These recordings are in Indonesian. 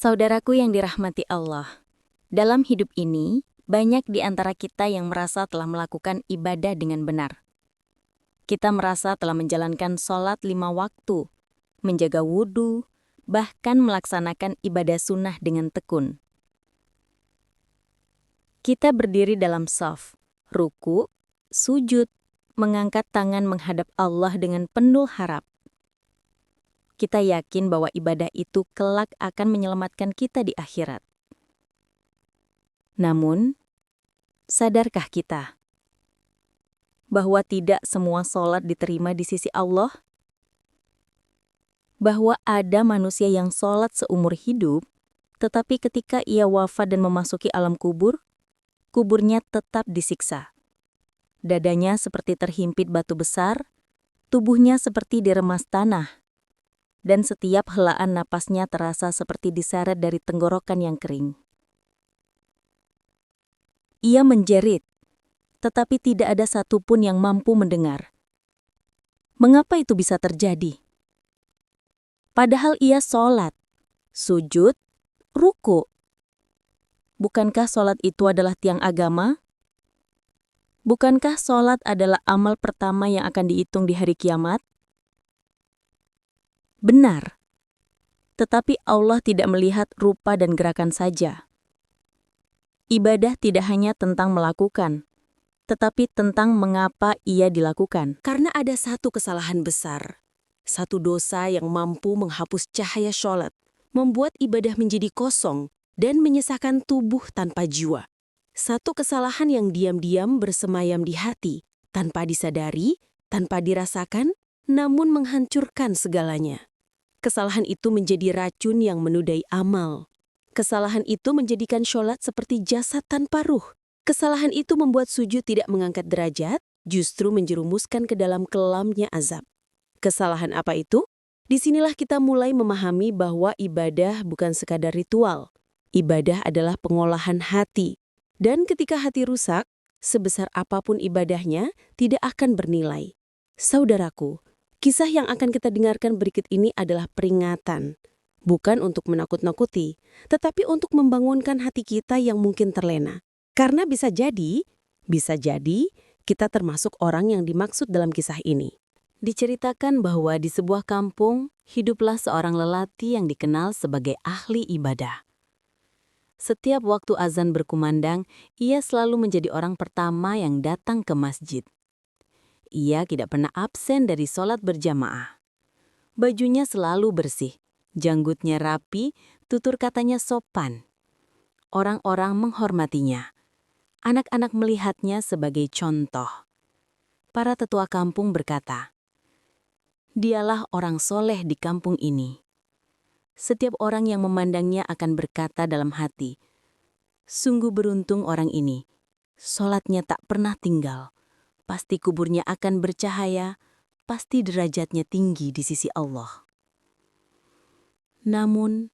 Saudaraku yang dirahmati Allah, dalam hidup ini, banyak di antara kita yang merasa telah melakukan ibadah dengan benar. Kita merasa telah menjalankan sholat 5 waktu, menjaga wudhu, bahkan melaksanakan ibadah sunnah dengan tekun. Kita berdiri dalam shaf, ruku, sujud, mengangkat tangan menghadap Allah dengan penuh harap. Kita yakin bahwa ibadah itu kelak akan menyelamatkan kita di akhirat. Namun, sadarkah kita bahwa tidak semua sholat diterima di sisi Allah? Bahwa ada manusia yang sholat seumur hidup, tetapi ketika ia wafat dan memasuki alam kubur, kuburnya tetap disiksa. Dadanya seperti terhimpit batu besar, tubuhnya seperti diremas tanah, dan setiap helaan napasnya terasa seperti diseret dari tenggorokan yang kering. Ia menjerit, tetapi tidak ada satupun yang mampu mendengar. Mengapa itu bisa terjadi? Padahal ia sholat, sujud, ruku. Bukankah sholat itu adalah tiang agama? Bukankah sholat adalah amal pertama yang akan dihitung di hari kiamat? Benar. Tetapi Allah tidak melihat rupa dan gerakan saja. Ibadah tidak hanya tentang melakukan, tetapi tentang mengapa ia dilakukan. Karena ada satu kesalahan besar, satu dosa yang mampu menghapus cahaya sholat, membuat ibadah menjadi kosong dan menyisakan tubuh tanpa jiwa. Satu kesalahan yang diam-diam bersemayam di hati, tanpa disadari, tanpa dirasakan, namun menghancurkan segalanya. Kesalahan itu menjadi racun yang menudai amal. Kesalahan itu menjadikan sholat seperti jasad tanpa ruh. Kesalahan itu membuat sujud tidak mengangkat derajat, justru menjerumuskan ke dalam kelamnya azab. Kesalahan apa itu? Disinilah kita mulai memahami bahwa ibadah bukan sekadar ritual. Ibadah adalah pengolahan hati. Dan ketika hati rusak, sebesar apapun ibadahnya tidak akan bernilai. Saudaraku, kisah yang akan kita dengarkan berikut ini adalah peringatan. Bukan untuk menakut-nakuti, tetapi untuk membangunkan hati kita yang mungkin terlena. Karena bisa jadi kita termasuk orang yang dimaksud dalam kisah ini. Diceritakan bahwa di sebuah kampung, hiduplah seorang lelaki yang dikenal sebagai ahli ibadah. Setiap waktu azan berkumandang, ia selalu menjadi orang pertama yang datang ke masjid. Ia tidak pernah absen dari sholat berjamaah. Bajunya selalu bersih, janggutnya rapi, tutur katanya sopan. Orang-orang menghormatinya. Anak-anak melihatnya sebagai contoh. Para tetua kampung berkata, "Dialah orang soleh di kampung ini." Setiap orang yang memandangnya akan berkata dalam hati, "Sungguh beruntung orang ini. Sholatnya tak pernah tinggal. Pasti kuburnya akan bercahaya, pasti derajatnya tinggi di sisi Allah." Namun,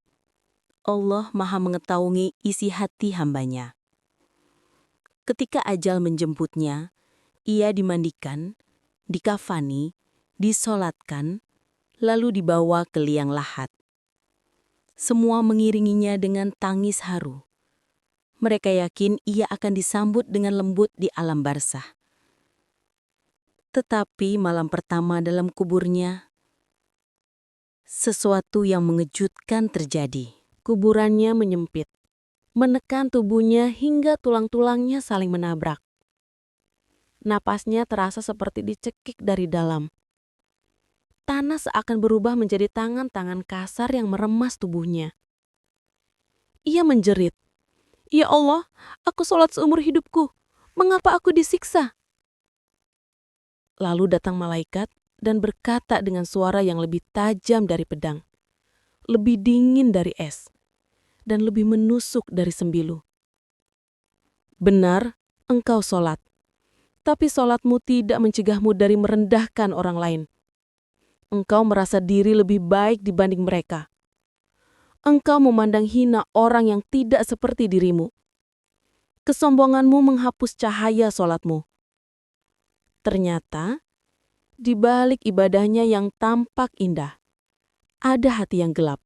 Allah Maha mengetahui isi hati hambanya. Ketika ajal menjemputnya, ia dimandikan, dikafani, disolatkan, lalu dibawa ke liang lahat. Semua mengiringinya dengan tangis haru. Mereka yakin ia akan disambut dengan lembut di alam barzah. Tetapi malam pertama dalam kuburnya, sesuatu yang mengejutkan terjadi. Kuburannya menyempit, menekan tubuhnya hingga tulang-tulangnya saling menabrak. Napasnya terasa seperti dicekik dari dalam. Tanah seakan berubah menjadi tangan-tangan kasar yang meremas tubuhnya. Ia menjerit, "Ya Allah, aku sholat seumur hidupku. Mengapa aku disiksa?" Lalu datang malaikat dan berkata dengan suara yang lebih tajam dari pedang, lebih dingin dari es, dan lebih menusuk dari sembilu. "Benar, engkau sholat. Tapi sholatmu tidak mencegahmu dari merendahkan orang lain. Engkau merasa diri lebih baik dibanding mereka. Engkau memandang hina orang yang tidak seperti dirimu. Kesombonganmu menghapus cahaya sholatmu." Ternyata, di balik ibadahnya yang tampak indah, ada hati yang gelap.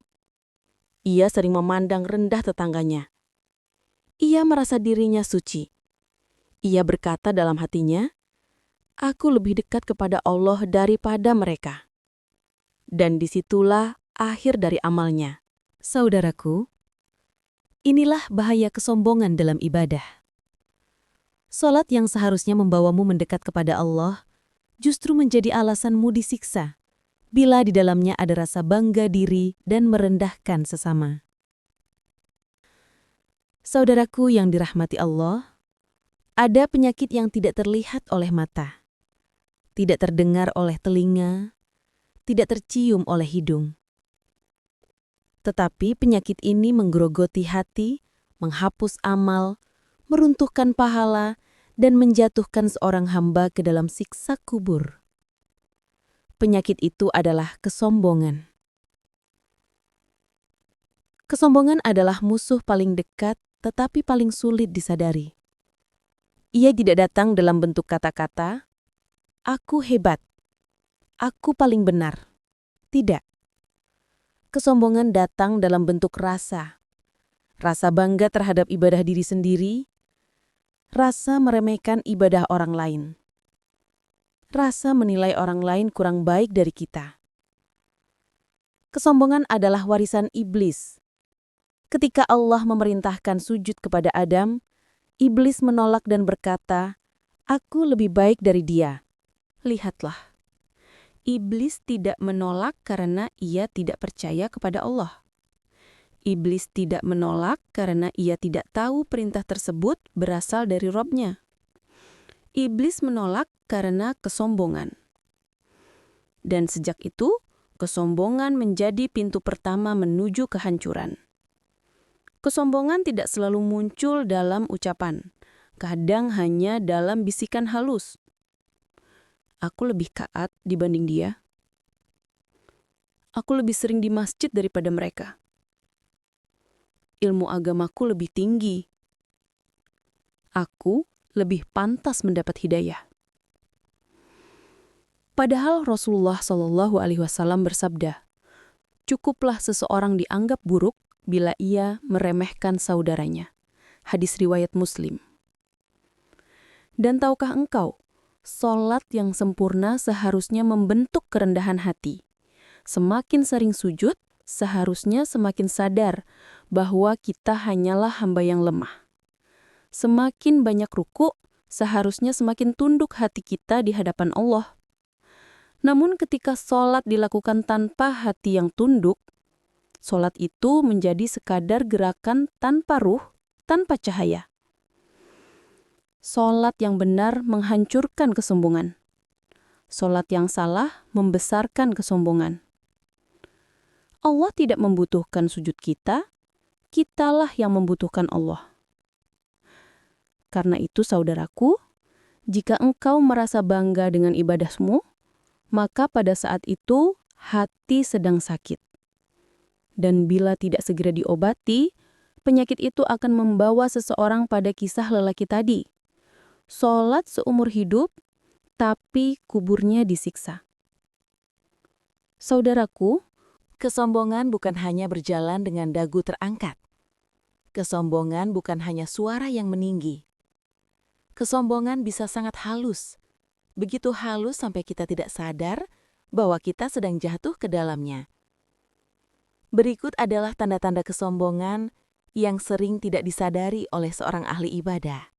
Ia sering memandang rendah tetangganya. Ia merasa dirinya suci. Ia berkata dalam hatinya, "Aku lebih dekat kepada Allah daripada mereka." Dan disitulah akhir dari amalnya. Saudaraku, inilah bahaya kesombongan dalam ibadah. Salat yang seharusnya membawamu mendekat kepada Allah justru menjadi alasanmu disiksa bila di dalamnya ada rasa bangga diri dan merendahkan sesama. Saudaraku yang dirahmati Allah, ada penyakit yang tidak terlihat oleh mata, tidak terdengar oleh telinga, tidak tercium oleh hidung. Tetapi penyakit ini menggerogoti hati, menghapus amal, meruntuhkan pahala, dan menjatuhkan seorang hamba ke dalam siksa kubur. Penyakit itu adalah kesombongan. Kesombongan adalah musuh paling dekat tetapi paling sulit disadari. Ia tidak datang dalam bentuk kata-kata, "Aku hebat, aku paling benar." Tidak. Kesombongan datang dalam bentuk rasa. Rasa bangga terhadap ibadah diri sendiri, rasa meremehkan ibadah orang lain, rasa menilai orang lain kurang baik dari kita. Kesombongan adalah warisan iblis. Ketika Allah memerintahkan sujud kepada Adam, iblis menolak dan berkata, "Aku lebih baik dari dia." Lihatlah, iblis tidak menolak karena ia tidak percaya kepada Allah. Iblis tidak menolak karena ia tidak tahu perintah tersebut berasal dari Rabb-Nya. Iblis menolak karena kesombongan. Dan sejak itu, kesombongan menjadi pintu pertama menuju kehancuran. Kesombongan tidak selalu muncul dalam ucapan, kadang hanya dalam bisikan halus. Aku lebih taat dibanding dia. Aku lebih sering di masjid daripada mereka. Ilmu agamaku lebih tinggi. Aku lebih pantas mendapat hidayah. Padahal Rasulullah SAW bersabda, "Cukuplah seseorang dianggap buruk bila ia meremehkan saudaranya." Hadis riwayat Muslim. Dan tahukah engkau, salat yang sempurna seharusnya membentuk kerendahan hati. Semakin sering sujud, seharusnya semakin sadar bahwa kita hanyalah hamba yang lemah. Semakin banyak ruku, seharusnya semakin tunduk hati kita di hadapan Allah. Namun ketika salat dilakukan tanpa hati yang tunduk, salat itu menjadi sekadar gerakan tanpa ruh, tanpa cahaya. Salat yang benar menghancurkan kesombongan. Salat yang salah membesarkan kesombongan. Allah tidak membutuhkan sujud kita, kitalah yang membutuhkan Allah. Karena itu, saudaraku, jika engkau merasa bangga dengan ibadahmu, maka pada saat itu hati sedang sakit. Dan bila tidak segera diobati, penyakit itu akan membawa seseorang pada kisah lelaki tadi. Salat seumur hidup, tapi kuburnya disiksa. Saudaraku, kesombongan bukan hanya berjalan dengan dagu terangkat. Kesombongan bukan hanya suara yang meninggi. Kesombongan bisa sangat halus. Begitu halus sampai kita tidak sadar bahwa kita sedang jatuh ke dalamnya. Berikut adalah tanda-tanda kesombongan yang sering tidak disadari oleh seorang ahli ibadah.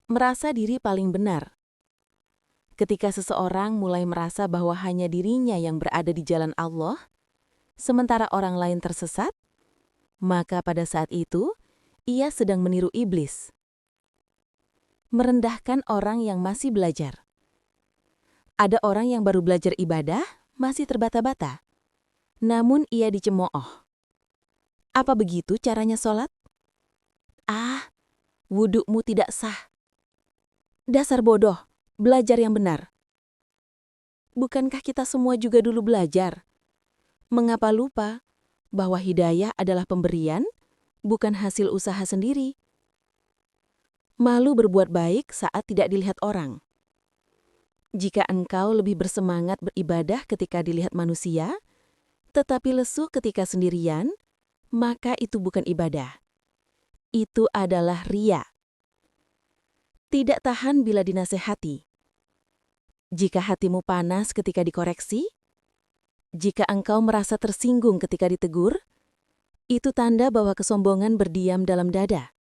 Merasa diri paling benar. Ketika seseorang mulai merasa bahwa hanya dirinya yang berada di jalan Allah, sementara orang lain tersesat, maka pada saat itu, ia sedang meniru iblis. Merendahkan orang yang masih belajar. Ada orang yang baru belajar ibadah, masih terbata-bata. Namun ia dicemooh. Apa begitu caranya sholat? Ah, wudukmu tidak sah. Dasar bodoh, belajar yang benar. Bukankah kita semua juga dulu belajar? Mengapa lupa bahwa hidayah adalah pemberian, bukan hasil usaha sendiri? Malu berbuat baik saat tidak dilihat orang. Jika engkau lebih bersemangat beribadah ketika dilihat manusia, tetapi lesu ketika sendirian, maka itu bukan ibadah. Itu adalah riya. Tidak tahan bila dinasehati. Jika hatimu panas ketika dikoreksi, jika engkau merasa tersinggung ketika ditegur, itu tanda bahwa kesombongan berdiam dalam dada.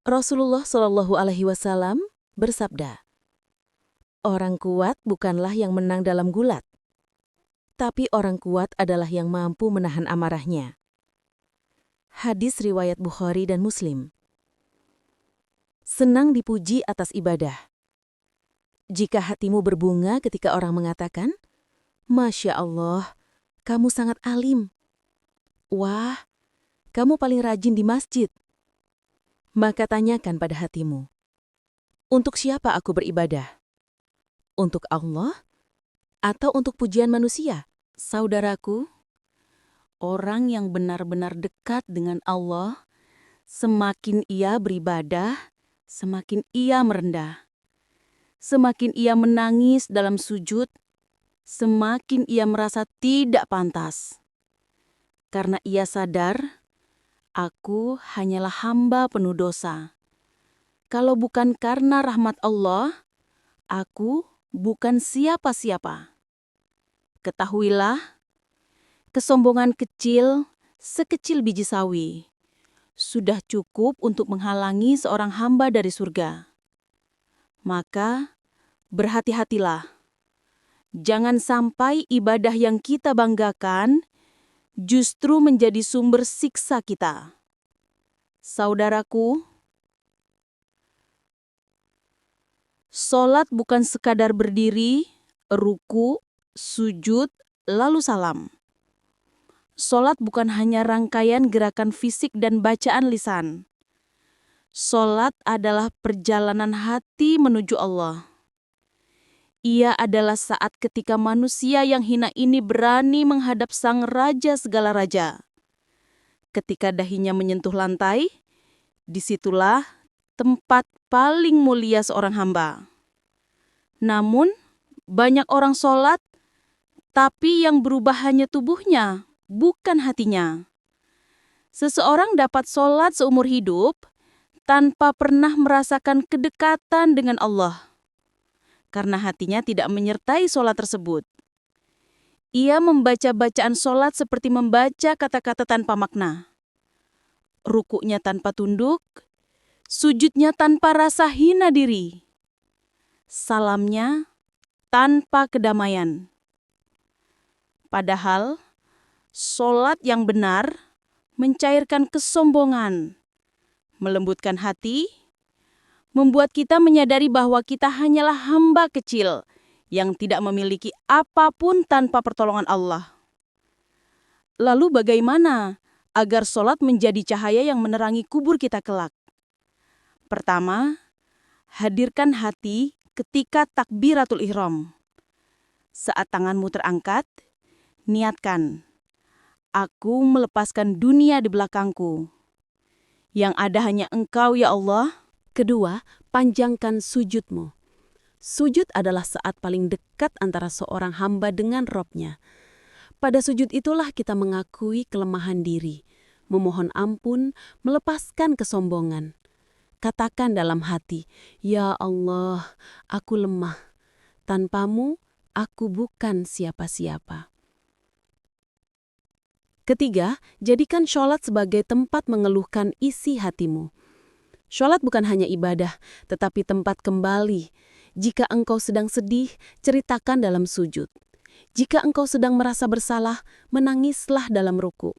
Rasulullah Shallallahu Alaihi Wasallam bersabda, "Orang kuat bukanlah yang menang dalam gulat, tapi orang kuat adalah yang mampu menahan amarahnya." Hadis riwayat Bukhari dan Muslim. Senang dipuji atas ibadah. Jika hatimu berbunga ketika orang mengatakan, "Masya Allah, kamu sangat alim. Wah, kamu paling rajin di masjid." Maka tanyakan pada hatimu, untuk siapa aku beribadah? Untuk Allah atau untuk pujian manusia? Saudaraku, orang yang benar-benar dekat dengan Allah, semakin ia beribadah, semakin ia merendah. Semakin ia menangis dalam sujud, semakin ia merasa tidak pantas. Karena ia sadar, aku hanyalah hamba penuh dosa. Kalau bukan karena rahmat Allah, aku bukan siapa-siapa. Ketahuilah, kesombongan kecil, sekecil biji sawi, sudah cukup untuk menghalangi seorang hamba dari surga. Maka, berhati-hatilah. Jangan sampai ibadah yang kita banggakan justru menjadi sumber siksa kita. Saudaraku, sholat bukan sekadar berdiri, ruku, sujud, lalu salam. Sholat bukan hanya rangkaian gerakan fisik dan bacaan lisan. Sholat adalah perjalanan hati menuju Allah. Ia adalah saat ketika manusia yang hina ini berani menghadap sang raja segala raja. Ketika dahinya menyentuh lantai, disitulah tempat paling mulia seorang hamba. Namun, banyak orang sholat, tapi yang berubah hanya tubuhnya, bukan hatinya. Seseorang dapat sholat seumur hidup tanpa pernah merasakan kedekatan dengan Allah, karena hatinya tidak menyertai sholat tersebut. Ia membaca bacaan sholat seperti membaca kata-kata tanpa makna. Rukuknya tanpa tunduk, sujudnya tanpa rasa hina diri, salamnya tanpa kedamaian. Padahal, sholat yang benar mencairkan kesombongan, melembutkan hati, membuat kita menyadari bahwa kita hanyalah hamba kecil yang tidak memiliki apapun tanpa pertolongan Allah. Lalu bagaimana agar sholat menjadi cahaya yang menerangi kubur kita kelak? Pertama, hadirkan hati ketika takbiratul ihram. Saat tanganmu terangkat, niatkan, aku melepaskan dunia di belakangku. Yang ada hanya Engkau ya Allah. Kedua, panjangkan sujudmu. Sujud adalah saat paling dekat antara seorang hamba dengan Robnya. Pada sujud itulah kita mengakui kelemahan diri, memohon ampun, melepaskan kesombongan. Katakan dalam hati, "Ya Allah, aku lemah. Tanpamu, aku bukan siapa-siapa." Ketiga, jadikan sholat sebagai tempat mengeluhkan isi hatimu. Sholat bukan hanya ibadah, tetapi tempat kembali. Jika engkau sedang sedih, ceritakan dalam sujud. Jika engkau sedang merasa bersalah, menangislah dalam ruku.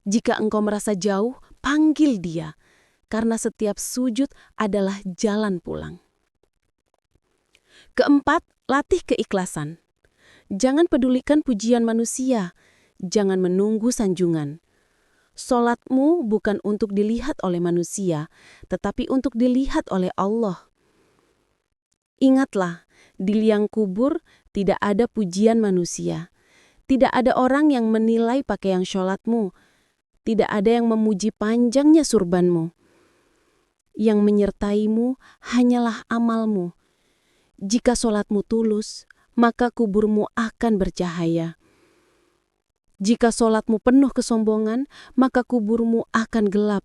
Jika engkau merasa jauh, panggil Dia, karena setiap sujud adalah jalan pulang. Keempat, latih keikhlasan. Jangan pedulikan pujian manusia. Jangan menunggu sanjungan. Sholatmu bukan untuk dilihat oleh manusia, tetapi untuk dilihat oleh Allah. Ingatlah, di liang kubur tidak ada pujian manusia. Tidak ada orang yang menilai pakaian sholatmu. Tidak ada yang memuji panjangnya surbanmu. Yang menyertaimu hanyalah amalmu. Jika sholatmu tulus, maka kuburmu akan bercahaya. Jika solatmu penuh kesombongan, maka kuburmu akan gelap.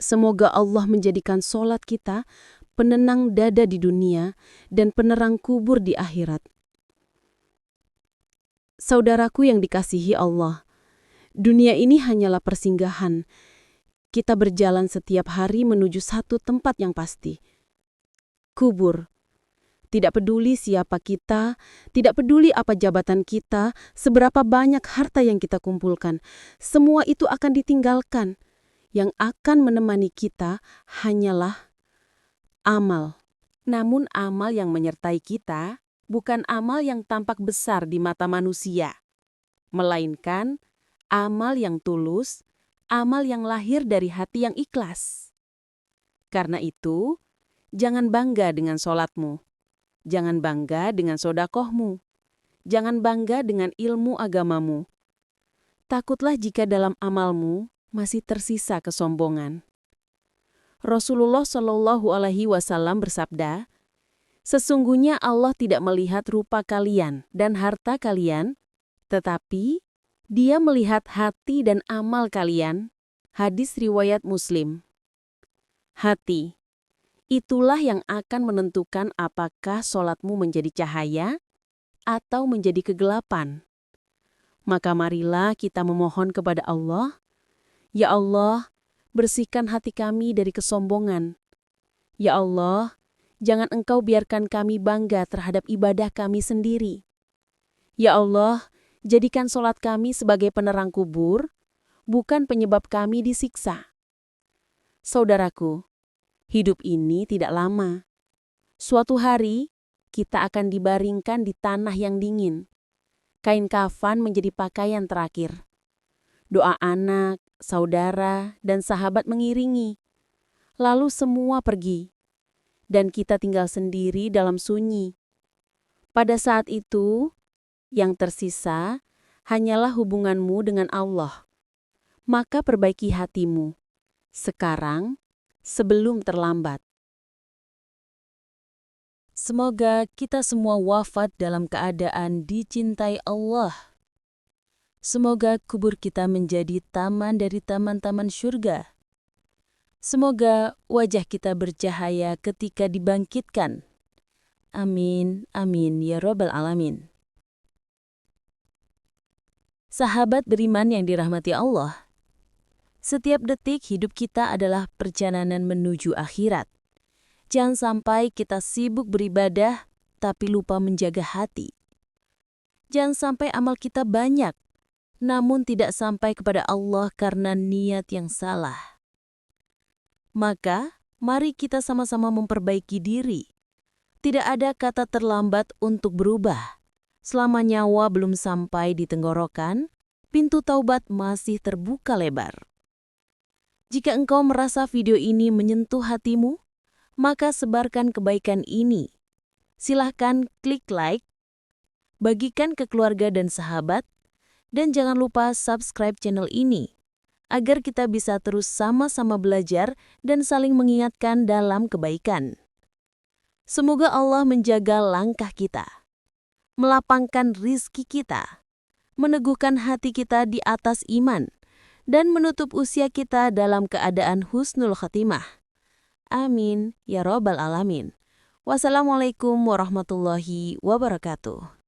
Semoga Allah menjadikan solat kita penenang dada di dunia dan penerang kubur di akhirat. Saudaraku yang dikasihi Allah, dunia ini hanyalah persinggahan. Kita berjalan setiap hari menuju satu tempat yang pasti. Kubur. Tidak peduli siapa kita, tidak peduli apa jabatan kita, seberapa banyak harta yang kita kumpulkan, semua itu akan ditinggalkan. Yang akan menemani kita hanyalah amal. Namun amal yang menyertai kita bukan amal yang tampak besar di mata manusia, melainkan amal yang tulus, amal yang lahir dari hati yang ikhlas. Karena itu, jangan bangga dengan solatmu, jangan bangga dengan sodakohmu, jangan bangga dengan ilmu agamamu. Takutlah jika dalam amalmu masih tersisa kesombongan. Rasulullah Shallallahu Alaihi Wasallam bersabda, "Sesungguhnya Allah tidak melihat rupa kalian dan harta kalian, tetapi Dia melihat hati dan amal kalian." Hadis riwayat Muslim. Hati, itulah yang akan menentukan apakah solatmu menjadi cahaya atau menjadi kegelapan. Maka marilah kita memohon kepada Allah, "Ya Allah, bersihkan hati kami dari kesombongan. Ya Allah, jangan Engkau biarkan kami bangga terhadap ibadah kami sendiri. Ya Allah, jadikan solat kami sebagai penerang kubur, bukan penyebab kami disiksa." Saudaraku, hidup ini tidak lama. Suatu hari, kita akan dibaringkan di tanah yang dingin. Kain kafan menjadi pakaian terakhir. Doa anak, saudara, dan sahabat mengiringi. Lalu semua pergi, dan kita tinggal sendiri dalam sunyi. Pada saat itu, yang tersisa hanyalah hubunganmu dengan Allah. Maka perbaiki hatimu, sekarang sebelum terlambat. Semoga kita semua wafat dalam keadaan dicintai Allah. Semoga kubur kita menjadi taman dari taman-taman syurga. Semoga wajah kita bercahaya ketika dibangkitkan. Amin, amin, ya Rabbal Alamin. Sahabat beriman yang dirahmati Allah, setiap detik hidup kita adalah perjalanan menuju akhirat. Jangan sampai kita sibuk beribadah, tapi lupa menjaga hati. Jangan sampai amal kita banyak, namun tidak sampai kepada Allah karena niat yang salah. Maka, mari kita sama-sama memperbaiki diri. Tidak ada kata terlambat untuk berubah. Selama nyawa belum sampai di tenggorokan, pintu taubat masih terbuka lebar. Jika engkau merasa video ini menyentuh hatimu, maka sebarkan kebaikan ini. Silahkan klik like, bagikan ke keluarga dan sahabat, dan jangan lupa subscribe channel ini, agar kita bisa terus sama-sama belajar dan saling mengingatkan dalam kebaikan. Semoga Allah menjaga langkah kita, melapangkan rizki kita, meneguhkan hati kita di atas iman, dan menutup usia kita dalam keadaan husnul khatimah. Amin, ya Rabbal Alamin. Wassalamualaikum warahmatullahi wabarakatuh.